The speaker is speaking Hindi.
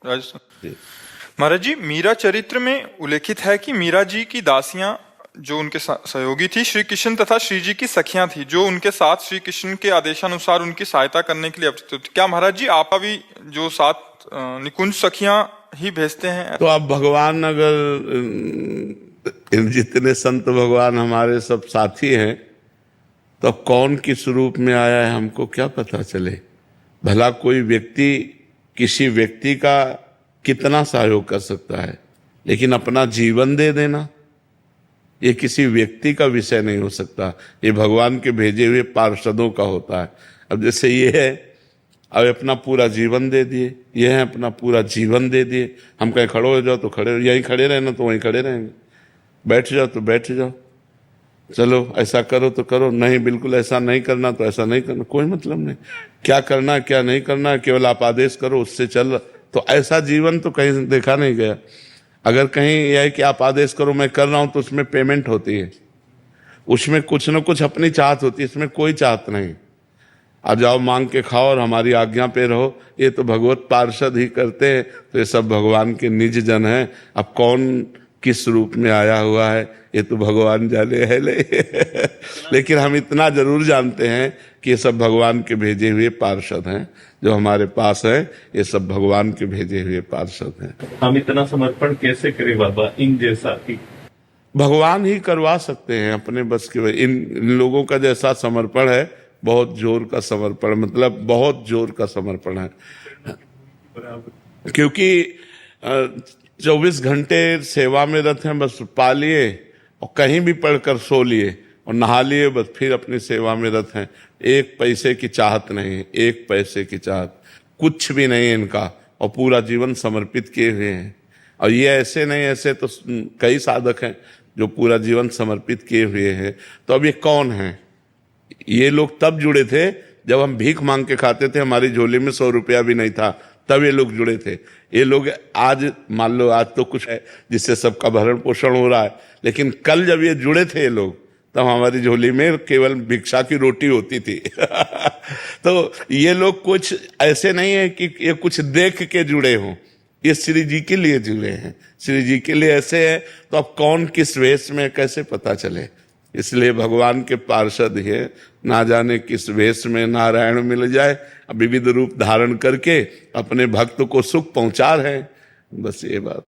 राजस्थान। जी। महाराज जी, मीरा चरित्र में उल्लेखित है कि मीरा जी की दासियां जो उनके सहयोगी थी श्री कृष्ण तथा श्री जी की सखियां थी, जो उनके साथ श्री कृष्ण के आदेशानुसार उनकी सहायता करने के लिए अवतरित थी। क्या महाराज जी आप भी जो सात निकुंज सखियां ही भेजते हैं? तो अब भगवान अगर जितने संत भगवान हमारे सब साथी हैं, तो अब कौन किस रूप में आया है हमको क्या पता चले। भला कोई व्यक्ति किसी व्यक्ति का कितना सहयोग कर सकता है, लेकिन अपना जीवन दे देना ये किसी व्यक्ति का विषय नहीं हो सकता, ये भगवान के भेजे हुए पार्षदों का होता है। अब जैसे ये है, अब अपना पूरा जीवन दे दिए, ये है अपना पूरा जीवन दे दिए। हम कहीं खड़े हो जाओ तो खड़े, यहीं खड़े रहना तो वहीं खड़े रहेंगे, बैठ जाओ तो बैठ जाओ, चलो ऐसा करो तो करो, नहीं बिल्कुल ऐसा नहीं करना तो ऐसा नहीं करना, कोई मतलब नहीं। क्या करना क्या नहीं करना केवल आप आदेश करो, उससे चल। तो ऐसा जीवन तो कहीं देखा नहीं गया। अगर कहीं यह है कि आप आदेश करो मैं कर रहा हूं, तो उसमें पेमेंट होती है, उसमें कुछ न कुछ अपनी चाहत होती है, इसमें कोई चाहत नहीं। आ जाओ मांग के खाओ और हमारी आज्ञा पे रहो, ये तो भगवत पार्षद ही करते हैं। तो ये सब भगवान के निज जन हैं। अब कौन किस रूप में आया हुआ है ये तो भगवान जाने है लेकिन हम इतना जरूर जानते हैं कि ये सब भगवान के भेजे हुए पार्षद हैं। जो हमारे पास है ये सब भगवान के भेजे हुए पार्षद हैं। हम इतना समर्पण कैसे करें बाबा, इन जैसा कि भगवान ही करवा सकते हैं अपने बस के। इन लोगों का जैसा समर्पण है, बहुत जोर का समर्पण, मतलब बहुत जोर का समर्पण है। क्योंकि 24 घंटे सेवा में रत हैं, बस पा लिए और कहीं भी पढ़कर सो लिए और नहा लिए, बस फिर अपनी सेवा में रत हैं। एक पैसे की चाहत नहीं, एक पैसे की चाहत कुछ भी नहीं है इनका, और पूरा जीवन समर्पित किए हुए हैं। और ये ऐसे नहीं, ऐसे तो कई साधक हैं जो पूरा जीवन समर्पित किए हुए हैं। तो अब ये कौन है? ये लोग तब जुड़े थे जब हम भीख मांग के खाते थे, हमारी झोली में 100 रुपया भी नहीं था, तब ये लोग जुड़े थे। ये लोग आज मान लो आज तो कुछ है जिससे सबका भरण पोषण हो रहा है, लेकिन कल जब ये जुड़े थे ये लोग, तब हमारी झोली में केवल भिक्षा की रोटी होती थी तो ये लोग कुछ ऐसे नहीं है कि ये कुछ देख के जुड़े हों, ये श्री जी के लिए जुड़े हैं, श्री जी के लिए ऐसे है। तो अब कौन किस वेश में कैसे पता चले? इसलिए भगवान के पार्षद है, ना जाने किस वेश में नारायण मिल जाए, विविध रूप धारण करके अपने भक्त को सुख पहुंचा रहे हैं। बस ये बात।